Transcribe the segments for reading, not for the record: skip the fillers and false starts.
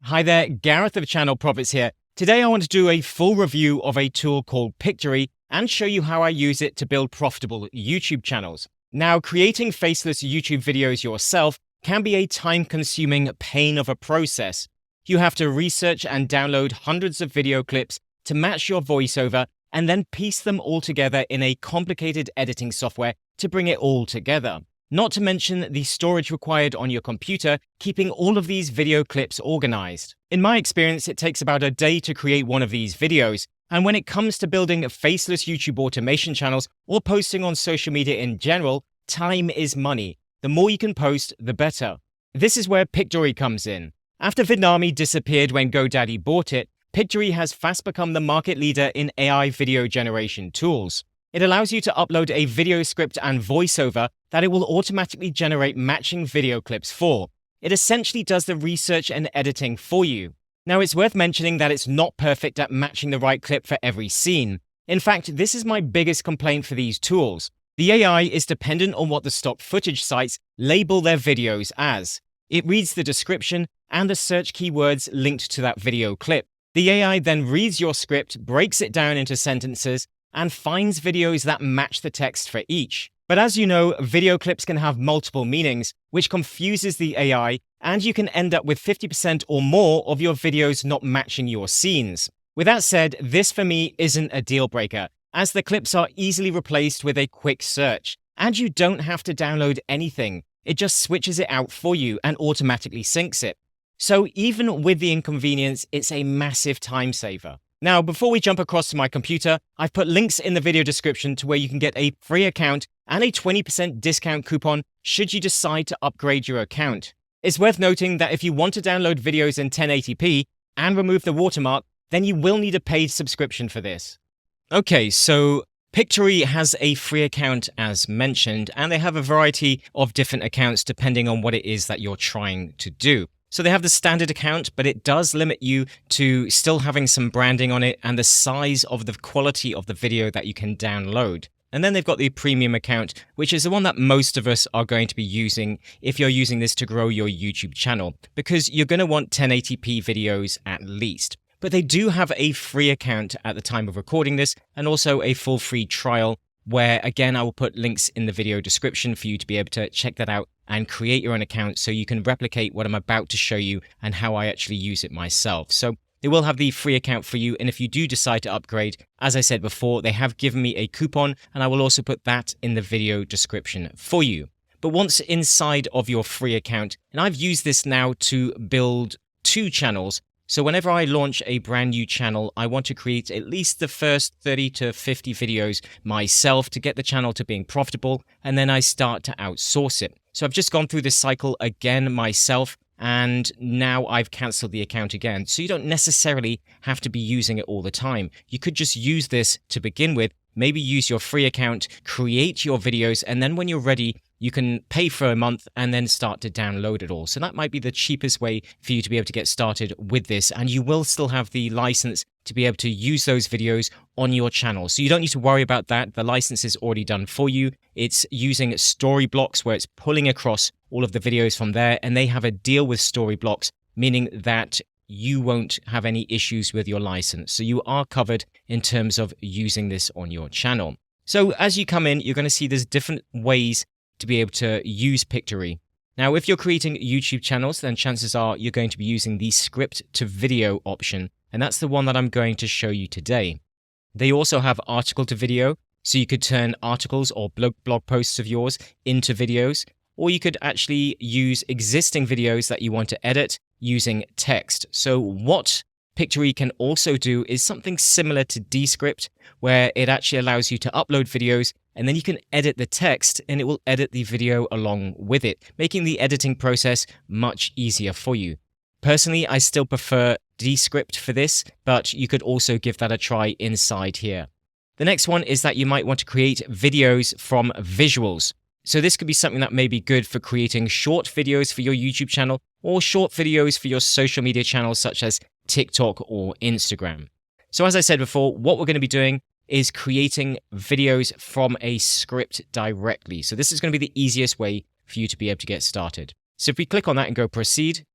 Hi there, Gareth of Channel Profits here. Today I want to do a full review of a tool called Pictory and show you how I use it to build profitable YouTube channels. Now, creating faceless YouTube videos yourself can be a time-consuming pain of a process. You have to research and download hundreds of video clips to match your voiceover and then piece them all together in a complicated editing software to bring it all together. Not to mention the storage required on your computer, keeping all of these video clips organized. In my experience, it takes about a day to create one of these videos. And when it comes to building faceless YouTube automation channels or posting on social media in general, time is money. The more you can post, the better. This is where Pictory comes in. After Vidnami disappeared when GoDaddy bought it, Pictory has fast become the market leader in AI video generation tools. It allows you to upload a video script and voiceover that it will automatically generate matching video clips for. It essentially does the research and editing for you. Now, it's worth mentioning that it's not perfect at matching the right clip for every scene. In fact, this is my biggest complaint for these tools. The AI is dependent on what the stock footage sites label their videos as. It reads the description and the search keywords linked to that video clip. The AI then reads your script, breaks it down into sentences, and finds videos that match the text for each. But as you know, video clips can have multiple meanings, which confuses the AI, and you can end up with 50% or more of your videos not matching your scenes. With that said, this for me isn't a deal breaker, as the clips are easily replaced with a quick search, and you don't have to download anything. It just switches it out for you and automatically syncs it. So even with the inconvenience, it's a massive time saver. Now, before we jump across to my computer, I've put links in the video description to where you can get a free account and a 20% discount coupon should you decide to upgrade your account. It's worth noting that if you want to download videos in 1080p and remove the watermark, then you will need a paid subscription for this. Okay, so Pictory has a free account as mentioned, and they have a variety of different accounts depending on what it is that you're trying to do. So they have the standard account, but it does limit you to still having some branding on it and the size of the quality of the video that you can download. And then they've got the premium account, which is the one that most of us are going to be using if you're using this to grow your YouTube channel, because you're going to want 1080p videos at least. But they do have a free account at the time of recording this, and also a full free trial, where again I will put links in the video description for you to be able to check that out and create your own account so you can replicate what I'm about to show you and how I actually use it myself. So they will have the free account for you, and if you do decide to upgrade, as I said before, they have given me a coupon, and I will also put that in the video description for you. But once inside of your free account, and I've used this now to build 2 channels. So whenever I launch a brand new channel, I want to create at least the first 30 to 50 videos myself to get the channel to being profitable, and then I start to outsource it. So I've just gone through this cycle again myself, and now I've cancelled the account again. So you don't necessarily have to be using it all the time. You could just use this to begin with, maybe use your free account, create your videos, and then when you're ready, you can pay for a month and then start to download it all. So that might be the cheapest way for you to be able to get started with this. And you will still have the license to be able to use those videos on your channel. So you don't need to worry about that. The license is already done for you. It's using Storyblocks where it's pulling across all of the videos from there. And they have a deal with Storyblocks, meaning that you won't have any issues with your license. So you are covered in terms of using this on your channel. So as you come in, you're going to see there's different ways to be able to use Pictory. Now, if you're creating YouTube channels, then chances are you're going to be using the script to video option, and that's the one that I'm going to show you today. They also have article to video, so you could turn articles or blog posts of yours into videos, or you could actually use existing videos that you want to edit using text. So what Pictory can also do is something similar to Descript, where it actually allows you to upload videos and then you can edit the text and it will edit the video along with it, making the editing process much easier for you. Personally, I still prefer Descript for this, but you could also give that a try inside here. The next one is that you might want to create videos from visuals. So this could be something that may be good for creating short videos for your YouTube channel or short videos for your social media channels such as TikTok or Instagram. So as I said before, what we're going to be doing is creating videos from a script directly. So this is going to be the easiest way for you to be able to get started. So if we click on that and go proceed,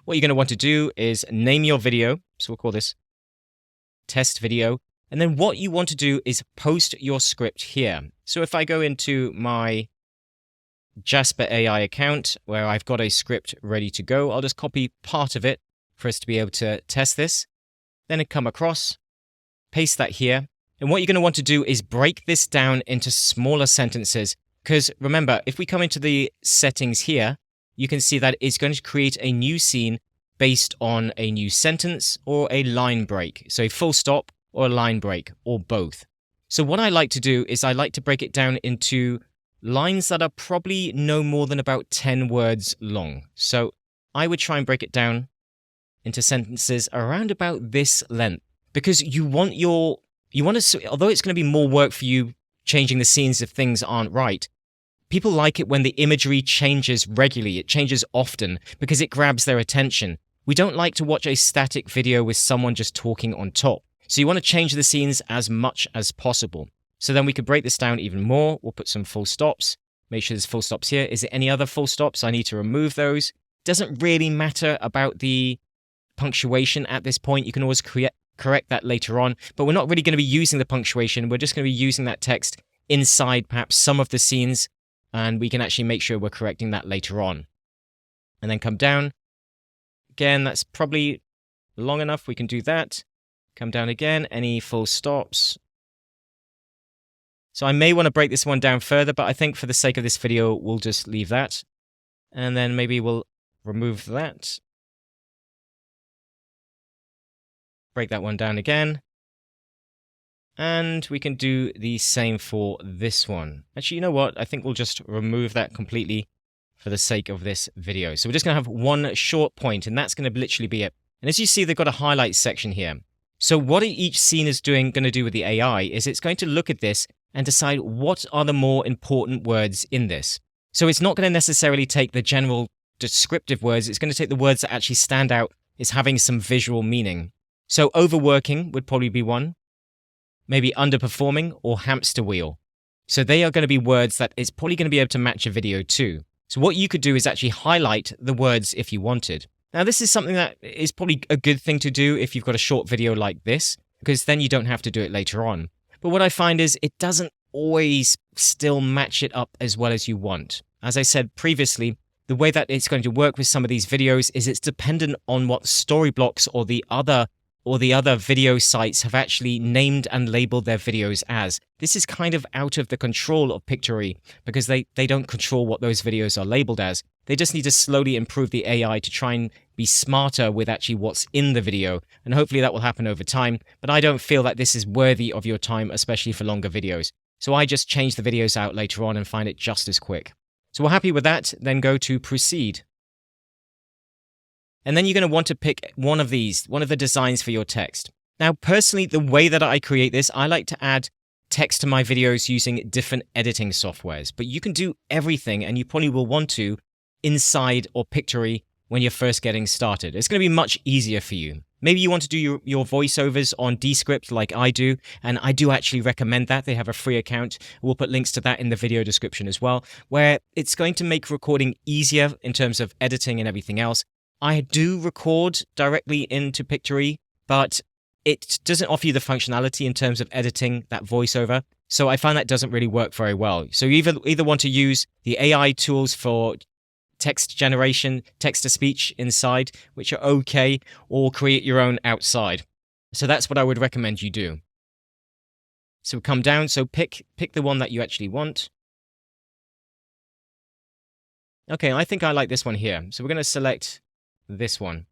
what you're going to want to do is name your video. So we'll call this test video. And then what you want to do is post your script here. So if I go into my Jasper AI account where I've got a script ready to go, I'll just copy part of it for us to be able to test this. Then come across, paste that here. And what you're going to want to do is break this down into smaller sentences. Because remember, if we come into the settings here, you can see that it's going to create a new scene based on a new sentence or a line break. So a full stop or a line break or both. So what I like to do is I like to break it down into lines that are probably no more than about 10 words long. So I would try and break it down into sentences around about this length, because you want to, although it's going to be more work for you changing the scenes if things aren't right, people like it when the imagery changes regularly. It changes often because it grabs their attention. We don't like to watch a static video with someone just talking on top. So you want to change the scenes as much as possible. So then we could break this down even more. We'll put some full stops. Make sure there's full stops here. Is there any other full stops? I need to remove those. Doesn't really matter about the punctuation at this point. You can always correct that later on, but we're not really going to be using the punctuation. We're just going to be using that text inside perhaps some of the scenes, and we can actually make sure we're correcting that later on. And then come down. Again, that's probably long enough. We can do that. Come down again. Any full stops? So I may want to break this one down further, but I think for the sake of this video, we'll just leave that. And then maybe we'll remove that. Break that one down again. And we can do the same for this one. Actually, you know what? I think we'll just remove that completely for the sake of this video. So we're just going to have one short point, and that's going to literally be it. And as you see, they've got a highlight section here. So what each scene is going to do with the AI is it's going to look at this and decide what are the more important words in this. So it's not going to necessarily take the general descriptive words. It's going to take the words that actually stand out as having some visual meaning. So overworking would probably be one. Maybe underperforming or hamster wheel. So they are going to be words that it's probably going to be able to match a video too. So what you could do is actually highlight the words if you wanted. Now this is something that is probably a good thing to do if you've got a short video like this, because then you don't have to do it later on. But what I find is it doesn't always still match it up as well as you want. As I said previously, the way that it's going to work with some of these videos is it's dependent on what Storyblocks or the other video sites have actually named and labeled their videos as. This is kind of out of the control of Pictory because they don't control what those videos are labeled as. They just need to slowly improve the AI to try and be smarter with actually what's in the video, and hopefully that will happen over time, but I don't feel that this is worthy of your time, especially for longer videos. So I just change the videos out later on and find it just as quick. So we're happy with that, then go to proceed. And then you're going to want to pick one of the designs for your text. Now, personally, the way that I create this, I like to add text to my videos using different editing softwares. But you can do everything, and you probably will want to, inside or Pictory when you're first getting started. It's going to be much easier for you. Maybe you want to do your voiceovers on Descript like I do, and I do actually recommend that. They have a free account. We'll put links to that in the video description as well, where it's going to make recording easier in terms of editing and everything else. I do record directly into Pictory, but it doesn't offer you the functionality in terms of editing that voiceover. So I find that doesn't really work very well. So you either want to use the AI tools for text generation, text-to-speech inside, which are okay, or create your own outside. So that's what I would recommend you do. So come down, so pick the one that you actually want. Okay, I think I like this one here. So we're going to select this one.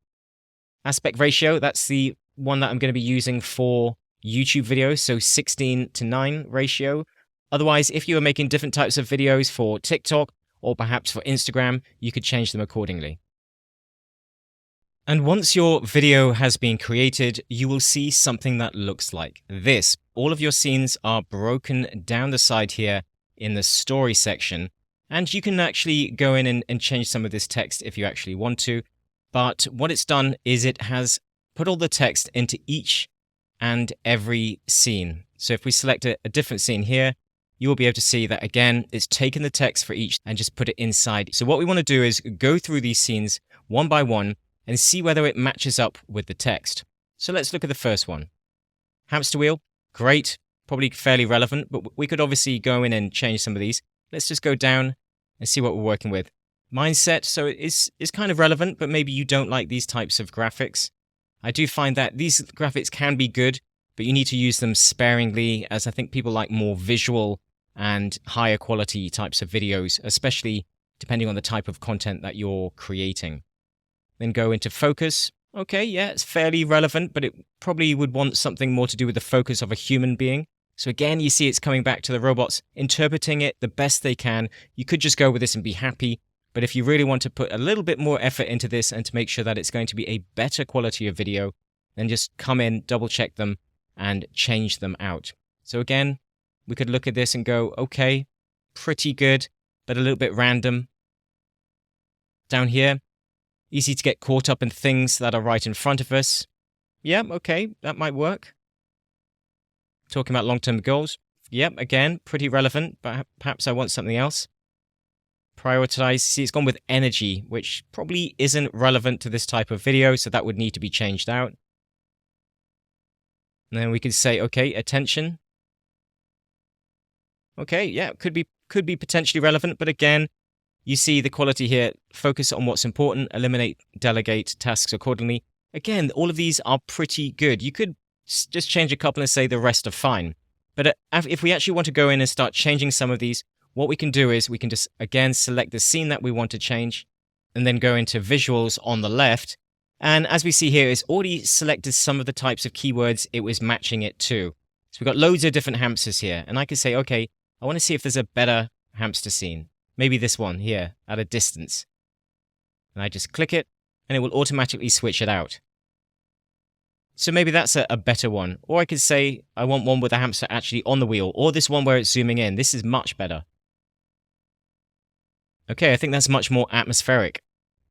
Aspect ratio, that's the one that I'm going to be using for YouTube videos, so 16:9 ratio. Otherwise, if you are making different types of videos for TikTok or perhaps for Instagram, you could change them accordingly. And once your video has been created, you will see something that looks like this. All of your scenes are broken down the side here in the story section, and you can actually go in and change some of this text if you actually want to. But what it's done is it has put all the text into each and every scene. So if we select a different scene here, you will be able to see that, again, it's taken the text for each and just put it inside. So what we want to do is go through these scenes one by one and see whether it matches up with the text. So let's look at the first one. Hamster wheel, great, probably fairly relevant, but we could obviously go in and change some of these. Let's just go down and see what we're working with. Mindset, so it's kind of relevant, but maybe you don't like these types of graphics. I do find that these graphics can be good, but you need to use them sparingly, as I think people like more visual and higher quality types of videos, especially depending on the type of content that you're creating. Then go into focus. Okay, yeah, it's fairly relevant, but it probably would want something more to do with the focus of a human being. So again, you see it's coming back to the robots interpreting it the best they can. You could just go with this and be happy. But if you really want to put a little bit more effort into this and to make sure that it's going to be a better quality of video, then just come in, double check them, and change them out. So again, we could look at this and go, okay, pretty good, but a little bit random. Down here, easy to get caught up in things that are right in front of us. Yeah, okay, that might work. Talking about long-term goals. Yep, again, pretty relevant, but perhaps I want something else. Prioritize. See, it's gone with energy, which probably isn't relevant to this type of video, so that would need to be changed out. And then we could say, okay, attention. Okay, yeah, could be potentially relevant, but again, you see the quality here. Focus on what's important, eliminate, delegate tasks accordingly. Again, all of these are pretty good. You could just change a couple and say the rest are fine. But if we actually want to go in and start changing some of these, what we can do is we can just, again, select the scene that we want to change and then go into visuals on the left. And as we see here, it's already selected some of the types of keywords it was matching it to. So we've got loads of different hamsters here. And I can say, okay, I want to see if there's a better hamster scene. Maybe this one here at a distance. And I just click it and it will automatically switch it out. So maybe that's a better one. Or I could say I want one with a hamster actually on the wheel, or this one where it's zooming in. This is much better. Okay, I think that's much more atmospheric.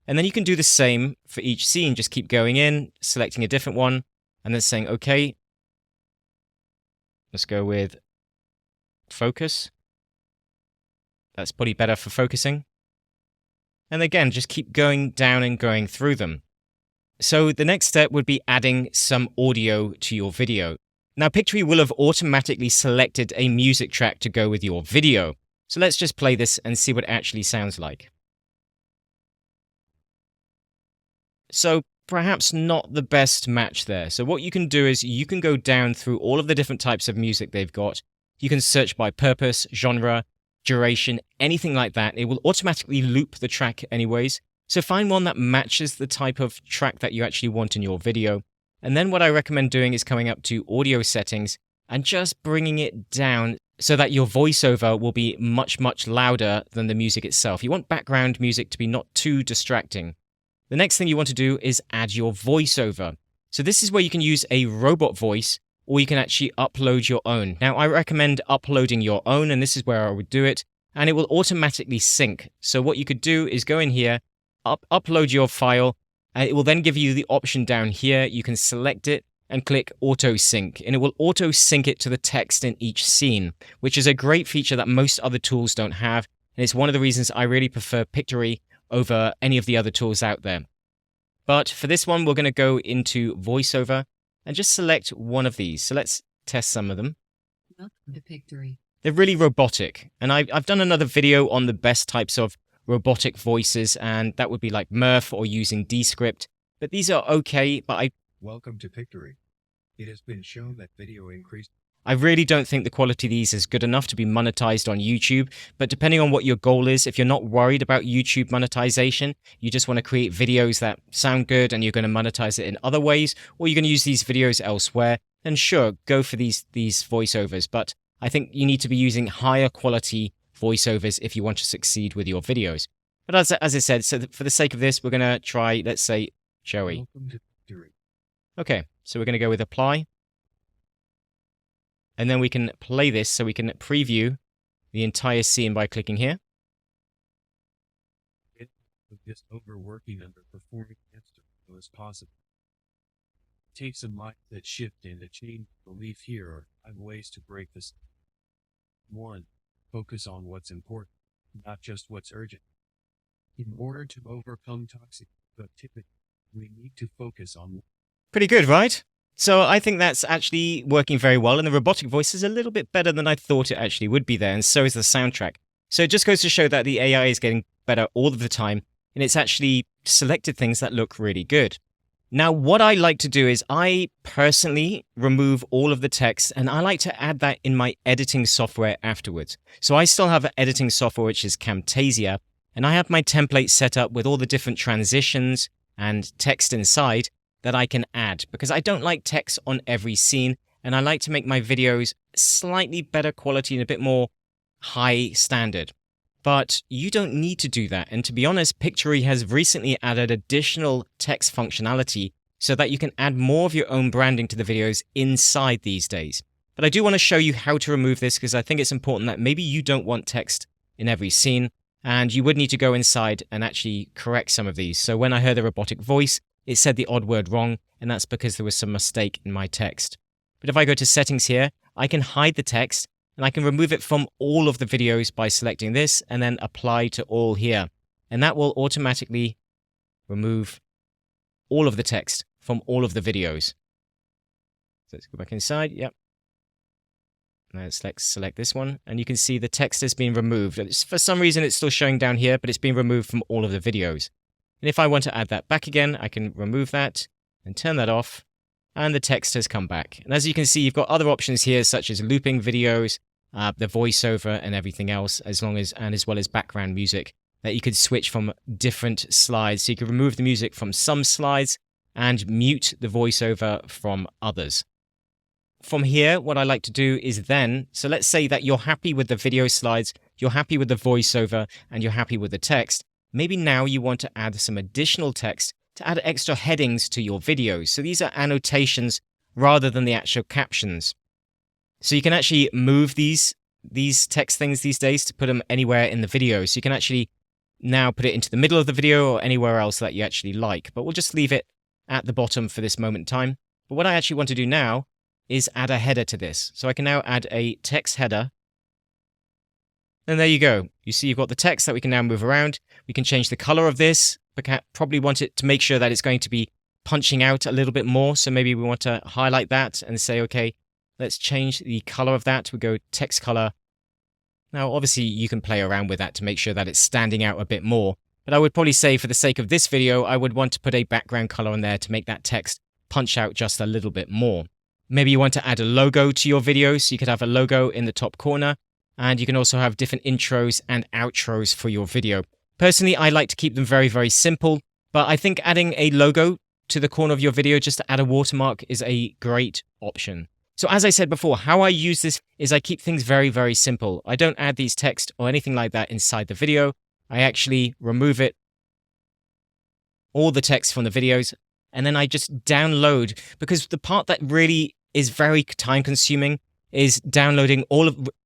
And then you can do the same for each scene. Just keep going in, selecting a different one, and then saying, okay, let's go with focus. That's probably better for focusing. And again, just keep going down and going through them. So the next step would be adding some audio to your video. Now, Pictory will have automatically selected a music track to go with your video. So let's just play this and see what it actually sounds like. So perhaps not the best match there. So what you can do is you can go down through all of the different types of music they've got. You can search by purpose, genre, duration, anything like that. It will automatically loop the track anyways. So find one that matches the type of track that you actually want in your video. And then what I recommend doing is coming up to audio settings and just bringing it down so that your voiceover will be much, much louder than the music itself. You want background music to be not too distracting. The next thing you want to do is add your voiceover. So this is where you can use a robot voice, or you can actually upload your own. Now, I recommend uploading your own, and this is where I would do it, and it will automatically sync. So what you could do is go in here, upload your file, and it will then give you the option down here. You can select it and click auto sync, and it will auto sync it to the text in each scene, which is a great feature that most other tools don't have. And it's one of the reasons I really prefer Pictory over any of the other tools out there. But for this one, we're going to go into voiceover and just select one of these. So let's test some of them. Welcome to Pictory. They're really robotic. And I've done another video on the best types of robotic voices, and that would be like Murph or using Descript. But these are okay, but Welcome to Pictory. It has been shown that video increased. I really don't think the quality of these is good enough to be monetized on YouTube, but depending on what your goal is, if you're not worried about YouTube monetization, you just want to create videos that sound good and you're going to monetize it in other ways, or you're going to use these videos elsewhere, then sure, go for these voiceovers. But I think you need to be using higher quality voiceovers if you want to succeed with your videos. But as I said, so for the sake of this, we're going to try, let's say, Joey. Welcome to Pictory. Okay, so we're going to go with apply. And then we can play this, so we can preview the entire scene by clicking here. Just overworking underperforming hamster as possible. Take some mindset shift and a change belief here are 5 ways to break this. 1. Focus on what's important, not just what's urgent. In order to overcome toxic productivity, We need to focus on Pretty good, right? So I think that's actually working very well, and the robotic voice is a little bit better than I thought it actually would be there, and so is the soundtrack. So it just goes to show that the AI is getting better all of the time, and it's actually selected things that look really good. Now, what I like to do is I personally remove all of the text, and I like to add that in my editing software afterwards. So I still have an editing software, which is Camtasia, and I have my template set up with all the different transitions and text inside that I can add, because I don't like text on every scene, and I like to make my videos slightly better quality and a bit more high standard. But you don't need to do that, and to be honest, Pictory has recently added additional text functionality so that you can add more of your own branding to the videos inside these days. But I do want to show you how to remove this, because I think it's important that maybe you don't want text in every scene, and you would need to go inside and actually correct some of these. So when I heard the robotic voice, it said the odd word wrong, and that's because there was some mistake in my text. But if I go to settings here, I can hide the text, and I can remove it from all of the videos by selecting this and then apply to all here. And that will automatically remove all of the text from all of the videos. So let's go back inside. Yep. Now let's select this one, and you can see the text has been removed. For some reason, it's still showing down here, but it's been removed from all of the videos. And if I want to add that back again, I can remove that and turn that off, and the text has come back. And as you can see, you've got other options here, such as looping videos, the voiceover, and everything else, as well as background music, that you could switch from different slides. So you could remove the music from some slides and mute the voiceover from others. From here, what I like to do is so let's say that you're happy with the video slides, you're happy with the voiceover, and you're happy with the text. Maybe now you want to add some additional text to add extra headings to your videos. So these are annotations rather than the actual captions. So you can actually move these text things these days to put them anywhere in the video. So you can actually now put it into the middle of the video or anywhere else that you actually like. But we'll just leave it at the bottom for this moment in time. But what I actually want to do now is add a header to this. So I can now add a text header. And there you go. You see you've got the text that we can now move around. We can change the color of this. We probably want it to make sure that it's going to be punching out a little bit more. So maybe we want to highlight that and say, okay, let's change the color of that. We go text color. Now, obviously, you can play around with that to make sure that it's standing out a bit more. But I would probably say for the sake of this video, I would want to put a background color on there to make that text punch out just a little bit more. Maybe you want to add a logo to your video. So you could have a logo in the top corner. And you can also have different intros and outros for your video. Personally, I like to keep them very, very simple, but I think adding a logo to the corner of your video just to add a watermark is a great option. So as I said before, how I use this is I keep things very, very simple. I don't add these text or anything like that inside the video. I actually remove all the text from the videos, and then I just download, because the part that really is very time consuming is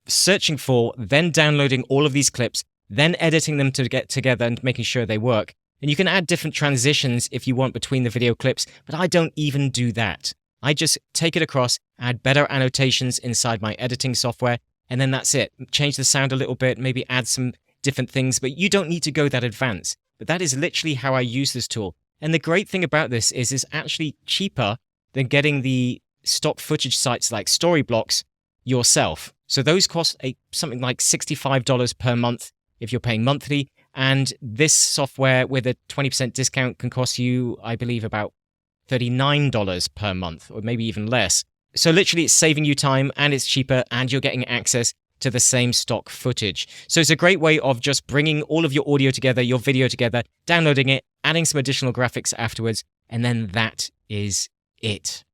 searching for, then downloading all of these clips, then editing them to get together and making sure they work. And you can add different transitions if you want between the video clips, but I don't even do that. I just take it across, add better annotations inside my editing software, and then that's it. Change the sound a little bit, maybe add some different things, but you don't need to go that advanced. But that is literally how I use this tool. And the great thing about this is it's actually cheaper than getting the stock footage sites like Storyblocks yourself. So those cost something like $65 per month if you're paying monthly. And this software with a 20% discount can cost you, I believe, about $39 per month, or maybe even less. So literally it's saving you time, and it's cheaper, and you're getting access to the same stock footage. So it's a great way of just bringing all of your audio together, your video together, downloading it, adding some additional graphics afterwards, and then that is it.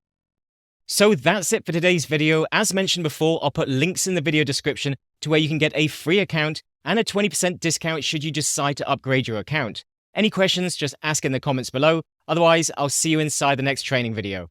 So that's it for today's video. As mentioned before, I'll put links in the video description to where you can get a free account and a 20% discount should you decide to upgrade your account. Any questions, just ask in the comments below. Otherwise, I'll see you inside the next training video.